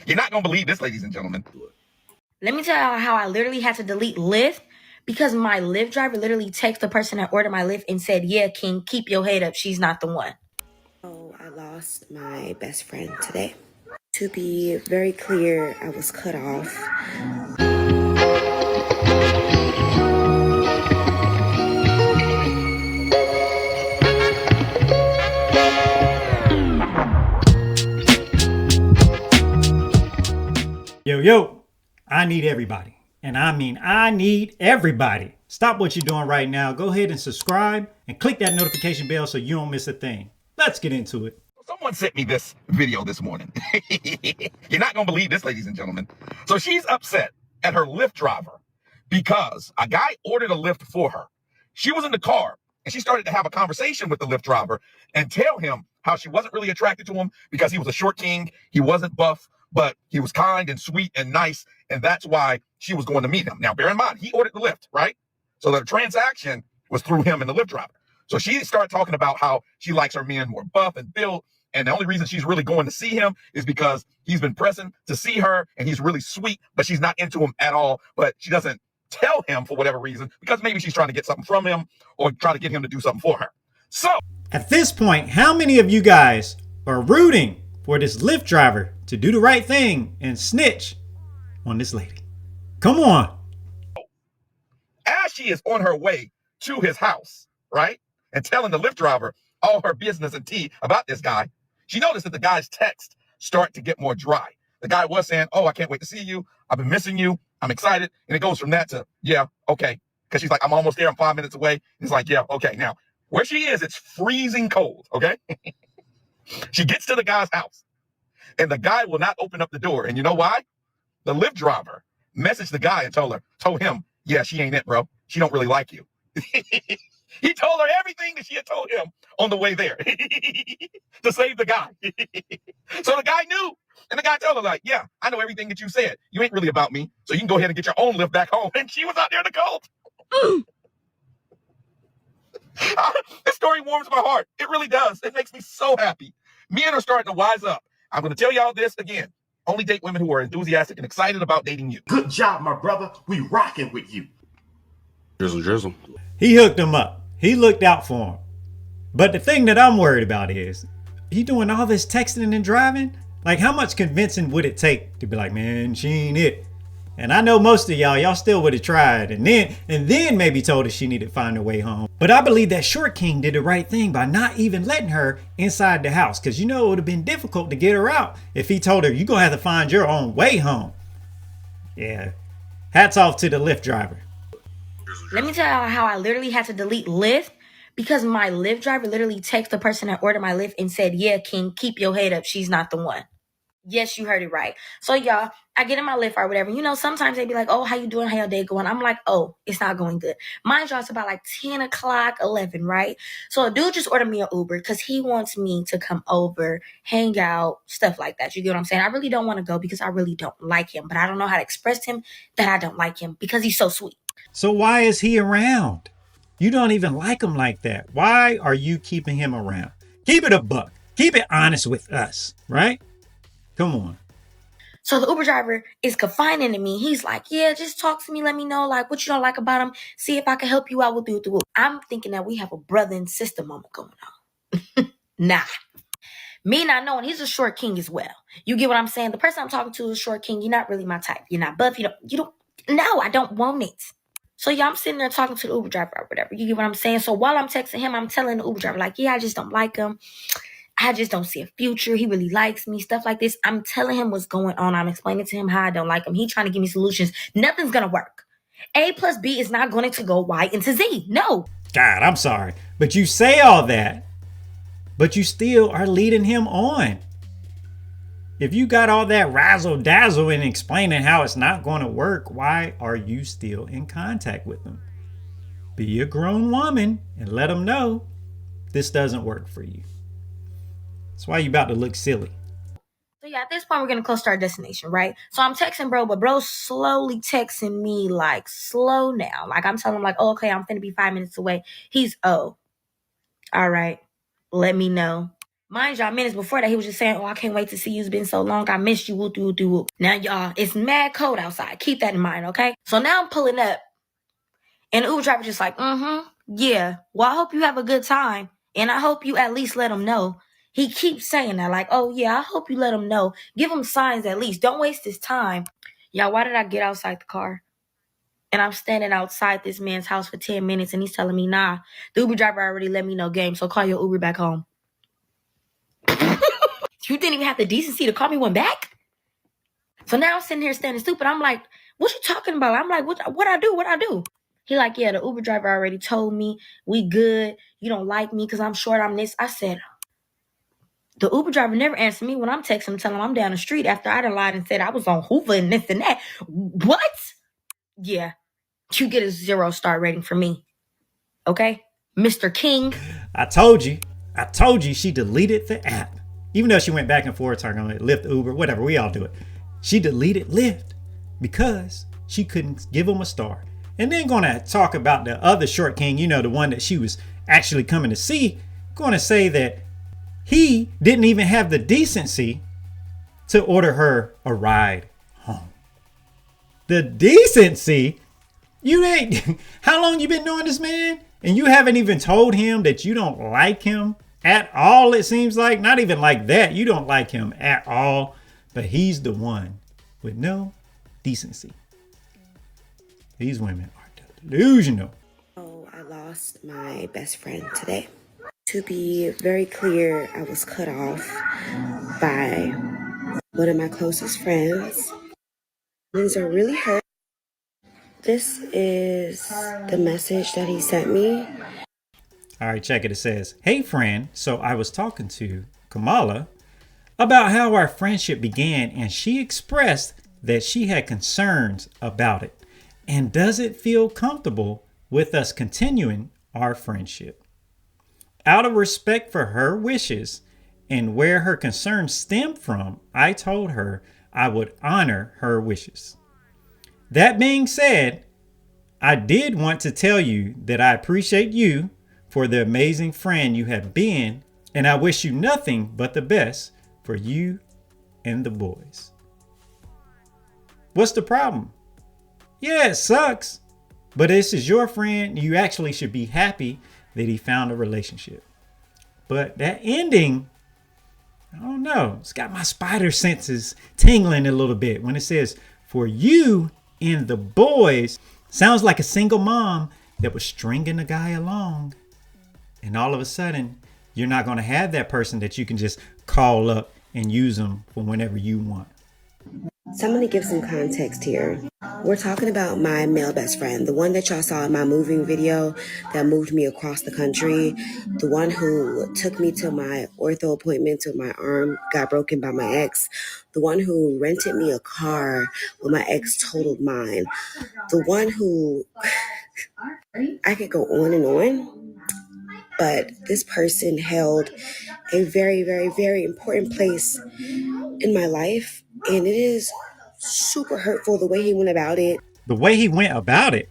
You're not going to believe this, ladies and gentlemen. Let me tell you how I literally had to delete Lyft because my Lyft driver literally texted the person that ordered my Lyft and said, "Yeah, King, keep your head up. She's not the one." Oh, I lost my best friend today. To be very clear, I was cut off. Yo, I need everybody. And I mean, I need everybody. Stop what you're doing right now. Go ahead and subscribe and click that notification bell so you don't miss a thing. Let's get into it. Someone sent me this video this morning. You're not going to believe this, ladies and gentlemen. So she's upset at her Lyft driver because a guy ordered a Lyft for her. She was in the car and she started to have a conversation with the Lyft driver and tell him how she wasn't really attracted to him because he was a short king. He wasn't buff, but he was kind and sweet and nice. And that's why she was going to meet him. Now, bear in mind, he ordered the Lyft, right? So the transaction was through him and the Lyft driver. So she started talking about how she likes her men more buff and built. And the only reason she's really going to see him is because he's been pressing to see her and he's really sweet, but she's not into him at all. But she doesn't tell him for whatever reason, because maybe she's trying to get something from him or try to get him to do something for her. So at this point, how many of you guys are rooting for this Lyft driver to do the right thing and snitch on this lady? Come on. As she is on her way to his house, right, and telling the Lyft driver all her business and tea about this guy, she noticed that the guy's text start to get more dry. The guy was saying, "Oh, I can't wait to see you. I've been missing you. I'm excited." And it goes from that to, "Yeah, okay." Because she's like, "I'm almost there. I'm 5 minutes away." He's like, "Yeah, okay." Now, where she is, it's freezing cold, okay? She gets to the guy's house, and the guy will not open up the door. And you know why? The Lyft driver messaged the guy and told him, "Yeah, she ain't it, bro. She don't really like you." He told her everything that she had told him on the way there to save the guy. So the guy knew. And the guy told her, like, "Yeah, I know everything that you said. You ain't really about me. So you can go ahead and get your own Lyft back home." And she was out there in the cold. This story warms my heart. It really does. It makes me so happy. Men are starting to wise up. I'm going to tell y'all this again. Only date women who are enthusiastic and excited about dating you. Good job, my brother. We rocking with you. Drizzle. He hooked him up. He looked out for him. But the thing that I'm worried about is, he doing all this texting and driving? Like, how much convincing would it take to be like, "Man, she ain't it"? And I know most of y'all still would have tried and then maybe told her she needed to find her way home. But I believe that short king did the right thing by not even letting her inside the house, because you know it would have been difficult to get her out if he told her, "You're gonna have to find your own way home." Yeah, hats off to the Lyft driver. Let me tell you how I literally had to delete Lyft because my Lyft driver literally texted the person that ordered my Lyft and said, "Yeah, King, keep your head up. She's not the one." Yes, you heard it right. So y'all, I get in my Lyft or whatever. You know, sometimes they be like, "Oh, how you doing? How your day going?" I'm like, "Oh, it's not going good." Mind y'all, it's about like 10 o'clock, 11, right? So a dude just ordered me an Uber because he wants me to come over, hang out, stuff like that. You get what I'm saying? I really don't want to go because I really don't like him. But I don't know how to express to him that I don't like him because he's so sweet. So why is he around? You don't even like him like that. Why are you keeping him around? Keep it a buck. Keep it honest with us, right? Come on. So the Uber driver is confiding to me. He's like, "Yeah, just talk to me. Let me know like what you don't like about him. See if I can help you out with the Uber." I'm thinking that we have a brother and sister moment going on. Nah. Me not knowing he's a short king as well. You get what I'm saying? The person I'm talking to is a short king. You're not really my type. You're not buff. No, I don't want it. So yeah, I'm sitting there talking to the Uber driver or whatever. You get what I'm saying? So while I'm texting him, I'm telling the Uber driver, like, "Yeah, I just don't like him. I just don't see a future. He really likes me," stuff like this. I'm telling him what's going on. I'm explaining to him how I don't like him. He trying to give me solutions. Nothing's going to work. A plus B is not going to go Y into Z. No. God, I'm sorry. But you say all that, but you still are leading him on. If you got all that razzle dazzle and explaining how it's not going to work, why are you still in contact with him? Be a grown woman and let him know this doesn't work for you. That's why you about to look silly. So yeah, at this point, we're getting close to our destination, right? So I'm texting bro, but bro's slowly texting me like, "Slow now." Like I'm telling him like, "Oh, okay, I'm finna be 5 minutes away." He's, "Oh, all right, let me know." Mind y'all, minutes before that, he was just saying, oh, I can't wait to see you. It's been so long. I missed you. Whoop, whoop, whoop. Now, y'all, it's mad cold outside. Keep that in mind, okay? So now I'm pulling up, and the Uber driver just like, yeah. Well, I hope you have a good time, and I hope you at least let him know. He keeps saying that, like, oh, yeah, I hope you let him know. Give him signs at least. Don't waste his time. Y'all, why did I get outside the car? And I'm standing outside this man's house for 10 minutes, and he's telling me, nah, the Uber driver already let me know game, so call your Uber back home. You didn't even have the decency to call me one back? So now I'm sitting here standing stupid. I'm like, what you talking about? I'm like, what I do? What I do? He like, yeah, the Uber driver already told me we good. You don't like me because I'm short. I'm this. I said, the Uber driver never answered me when I'm texting him, telling him I'm down the street after I done lied and said I was on Hoover and this and that. What? Yeah, you get a 0-star rating from me. Okay? Mr. King. I told you she deleted the app. Even though she went back and forth talking about Lyft, Uber, whatever, we all do it. She deleted Lyft because she couldn't give him a star. And then gonna talk about the other short king, the one that she was actually coming to see, gonna say that he didn't even have the decency to order her a ride home. The decency? You ain't, how long you been knowing this man? And you haven't even told him that you don't like him at all, it seems like. Not even like that. You don't like him at all. But he's the one with no decency. These women are delusional. Oh, I lost my best friend today. To be very clear, I was cut off by one of my closest friends. Things are really hurt. This is the message that he sent me. All right, check it. It says, hey, friend. So I was talking to Kamala about how our friendship began, and she expressed that she had concerns about it and doesn't feel comfortable with us continuing our friendship. Out of respect for her wishes and where her concerns stem from, I told her I would honor her wishes. That being said, I did want to tell you that I appreciate you for the amazing friend you have been, and I wish you nothing but the best for you and the boys. What's the problem? Yeah, it sucks, but this is your friend. You actually should be happy that he found a relationship. But that ending, I don't know. It's got my spider senses tingling a little bit when it says, for you and the boys. Sounds like a single mom that was stringing a guy along. And all of a sudden, you're not going to have that person that you can just call up and use them for whenever you want. So I'm going to give some context here. We're talking about my male best friend, the one that y'all saw in my moving video that moved me across the country, the one who took me to my ortho appointment till my arm got broken by my ex, the one who rented me a car when my ex totaled mine, the one who, I could go on and on, but this person held a very, very, very important place in my life, and it is super hurtful the way he went about it. The way he went about it?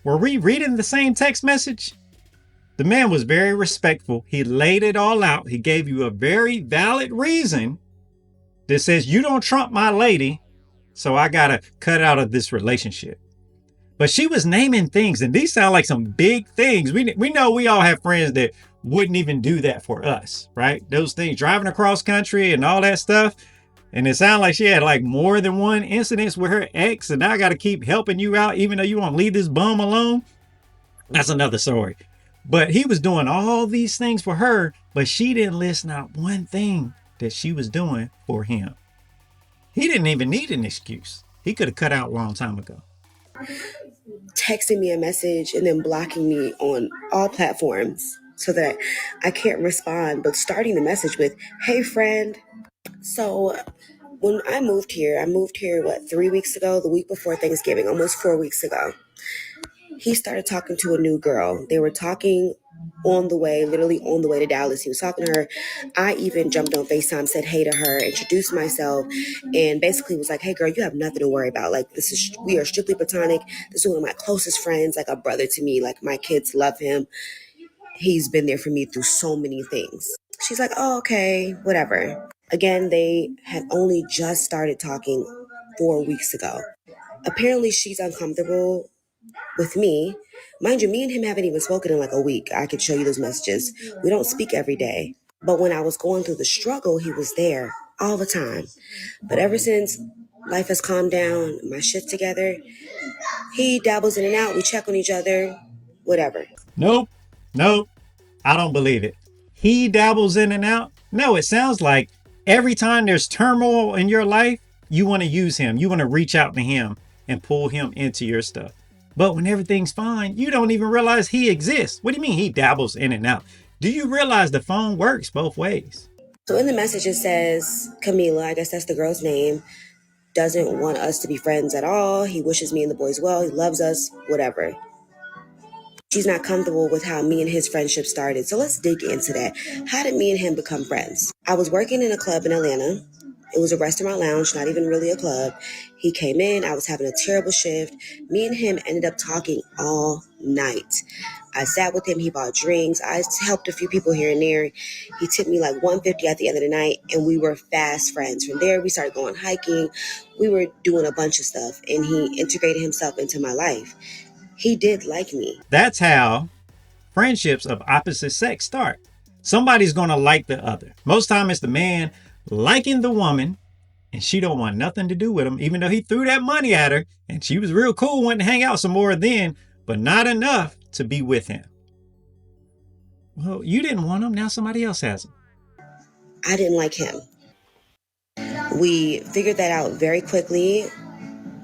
Were we reading the same text message? The man was very respectful. He laid it all out. He gave you a very valid reason that says you don't trump my lady, so I gotta cut out of this relationship. But she was naming things, and these sound like some big things. We know we all have friends that wouldn't even do that for us, right? Those things, driving across country and all that stuff. And it sounded like she had like more than one incidents with her ex, and I got to keep helping you out even though you want to leave this bum alone. That's another story. But he was doing all these things for her, but she didn't list not one thing that she was doing for him. He didn't even need an excuse. He could have cut out a long time ago. Texting me a message and then blocking me on all platforms so that I can't respond, but starting the message with, hey friend. So when I moved here, 3 weeks ago, the week before Thanksgiving, almost 4 weeks ago. He started talking to a new girl. They were talking literally on the way to Dallas. He was talking to her. I even jumped on FaceTime, said hey to her, introduced myself, and basically was like, hey girl, you have nothing to worry about. Like, we are strictly platonic. This is one of my closest friends, like a brother to me. Like, my kids love him. He's been there for me through so many things. She's like, oh, okay, whatever. Again, they had only just started talking 4 weeks ago. Apparently, she's uncomfortable with me. Mind you, me and him haven't even spoken in like a week. I could show you those messages. We don't speak every day. But when I was going through the struggle, he was there all the time. But ever since life has calmed down, my shit together, he dabbles in and out. We check on each other, whatever. Nope. Nope. I don't believe it. He dabbles in and out. No, it sounds like every time there's turmoil in your life, you want to use him. You want to reach out to him and pull him into your stuff. But when everything's fine, you don't even realize he exists. What do you mean he dabbles in and out? Do you realize the phone works both ways? So in the message, it says, Camila, I guess that's the girl's name, doesn't want us to be friends at all. He wishes me and the boys well. He loves us, whatever. She's not comfortable with how me and his friendship started. So let's dig into that. How did me and him become friends? I was working in a club in Atlanta. It was a restaurant lounge, not even really a club. He came in. I was having a terrible shift. Me and him ended up talking all night. I sat with him. He bought drinks. I helped a few people here and there. He tipped me like $150 at the end of the night, and we were fast friends. From there, we started going hiking. We were doing a bunch of stuff, and he integrated himself into my life. He did like me. That's how friendships of opposite sex start. Somebody's going to like the other. Most time it's the man liking the woman, and she don't want nothing to do with him, even though he threw that money at her, and she was real cool, wanting to hang out some more then, but not enough to be with him. Well, you didn't want him, now somebody else has him. I didn't like him. We figured that out very quickly.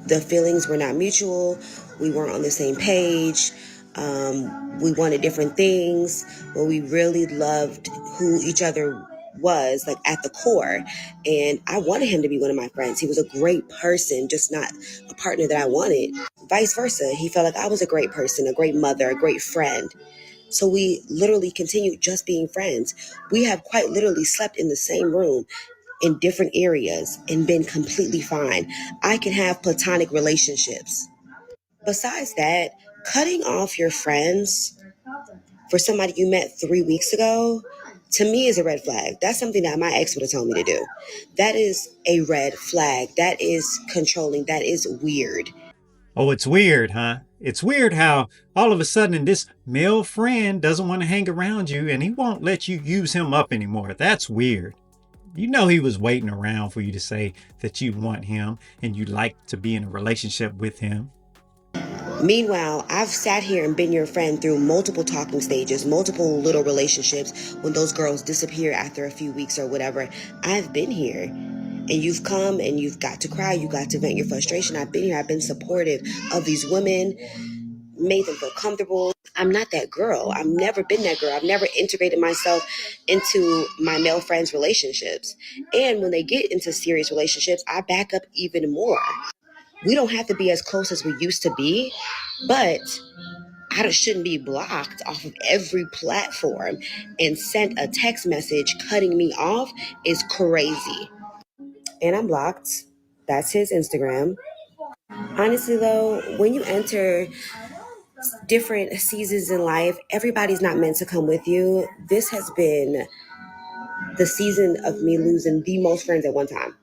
The feelings were not mutual. We weren't on the same page. We wanted different things, but we really loved who each other was, like at the core. And I wanted him to be one of my friends. He was a great person, just not a partner that I wanted. Vice versa. He felt like I was a great person, a great mother, a great friend. So we literally continued just being friends. We have quite literally slept in the same room in different areas and been completely fine. I can have platonic relationships. Besides that, cutting off your friends for somebody you met 3 weeks ago, to me is a red flag. That's something that my ex would have told me to do. That is a red flag. That is controlling. That is weird. Oh, it's weird, huh? It's weird how all of a sudden this male friend doesn't want to hang around you and he won't let you use him up anymore. That's weird. You know he was waiting around for you to say that you want him and you'd like to be in a relationship with him. Meanwhile, I've sat here and been your friend through multiple talking stages, multiple little relationships. When those girls disappear after a few weeks or whatever, I've been here. And you've come and you've got to cry. You got to vent your frustration. I've been here. I've been supportive of these women, made them feel comfortable. I'm not that girl. I've never been that girl. I've never integrated myself into my male friends' relationships. And when they get into serious relationships, I back up even more. We don't have to be as close as we used to be, but I shouldn't be blocked off of every platform and sent a text message cutting me off is crazy. And I'm blocked. That's his Instagram. Honestly, though, when you enter different seasons in life, everybody's not meant to come with you. This has been the season of me losing the most friends at one time.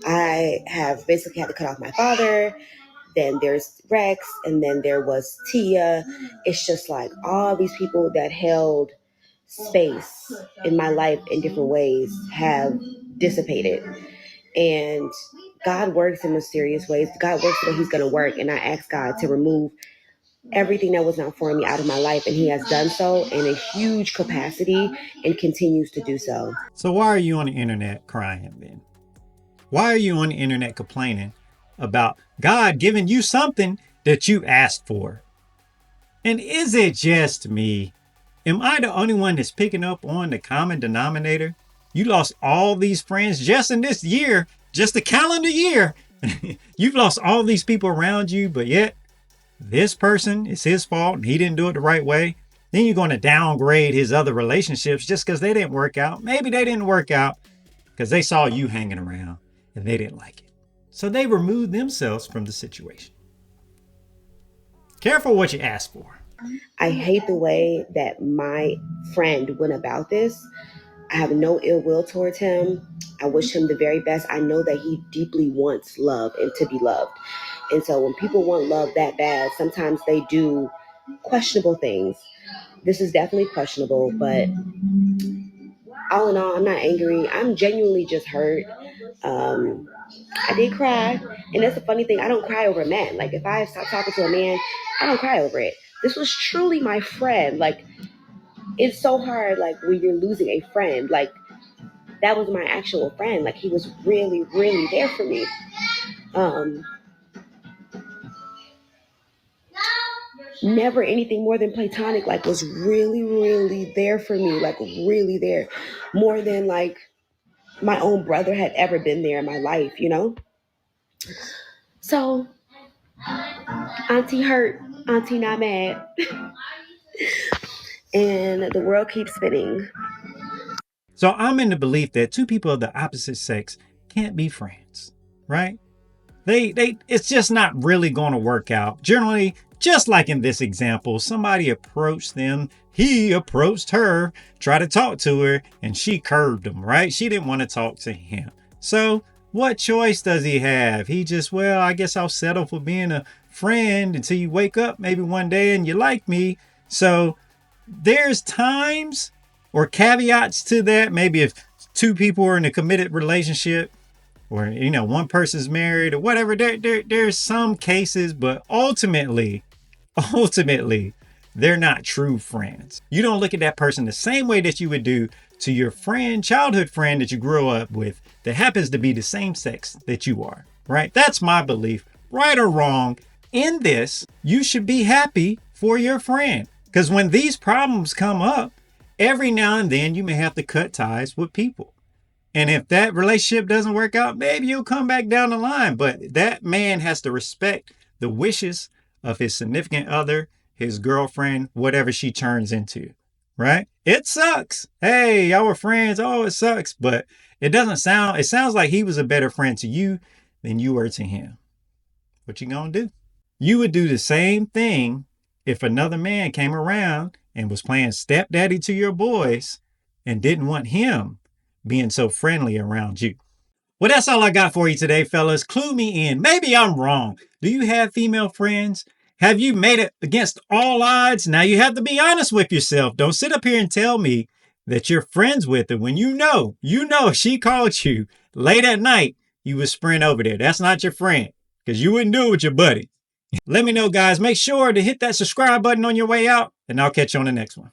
I have basically had to cut off my father. Then there's Rex, and then there was Tia. It's just like all these people that held space in my life in different ways have dissipated. And God works in mysterious ways. God works the way He's going to work. And I asked God to remove everything that was not for me out of my life. And He has done so in a huge capacity and continues to do so. So why are you on the internet crying then? Why are you on the internet complaining about God giving you something that you asked for? And is it just me? Am I the only one that's picking up on the common denominator? You lost all these friends just in this year, just the calendar year. You've lost all these people around you, but yet this person, it's his fault and he didn't do it the right way. Then you're going to downgrade his other relationships just because they didn't work out. Maybe they didn't work out because they saw you hanging around and they didn't like it. So they removed themselves from the situation. Careful what you ask for. I hate the way that my friend went about this. I have no ill will towards him. I wish him the very best. I know that he deeply wants love and to be loved. And so when people want love that bad, sometimes they do questionable things. This is definitely questionable, but all in all, I'm not angry. I'm genuinely just hurt. I did cry. And that's the funny thing. I don't cry over men. Like, if I stop talking to a man, I don't cry over it. This was truly my friend. Like, it's so hard, like, when you're losing a friend. Like, that was my actual friend. Like, he was really, really there for me. Never anything more than platonic, like, was really, really there for me. Like, really there. More than, like, my own brother had ever been there in my life, you know? So, Auntie hurt, Auntie not mad. And the world keeps spinning. So I'm in the belief that two people of the opposite sex can't be friends, right? It's just not really going to work out. Generally, just like in this example, somebody approached them, he approached her, tried to talk to her, and she curved him, right? She didn't want to talk to him. So what choice does he have? He just, well, I guess I'll settle for being a friend until you wake up maybe one day and you like me. So there's times or caveats to that. Maybe if two people are in a committed relationship, or one person's married or whatever, there's some cases, but ultimately they're not true friends. You don't look at that person the same way that you would do to your friend, childhood friend that you grew up with that happens to be the same sex that you are, right? That's my belief. Right or wrong, in this, you should be happy for your friend, because when these problems come up, every now and then you may have to cut ties with people. And if that relationship doesn't work out, maybe you'll come back down the line. But that man has to respect the wishes of his significant other, his girlfriend, whatever she turns into, right? It sucks. Hey, y'all were friends. Oh, it sucks. But it sounds like he was a better friend to you than you were to him. What you gonna do? You would do the same thing if another man came around and was playing stepdaddy to your boys and didn't want him being so friendly around you. Well, that's all I got for you today, fellas. Clue me in. Maybe I'm wrong. Do you have female friends? Have you made it against all odds? Now you have to be honest with yourself. Don't sit up here and tell me that you're friends with her when you know she called you late at night. You would sprint over there. That's not your friend, because you wouldn't do it with your buddy. Let me know, guys. Make sure to hit that subscribe button on your way out, and I'll catch you on the next one.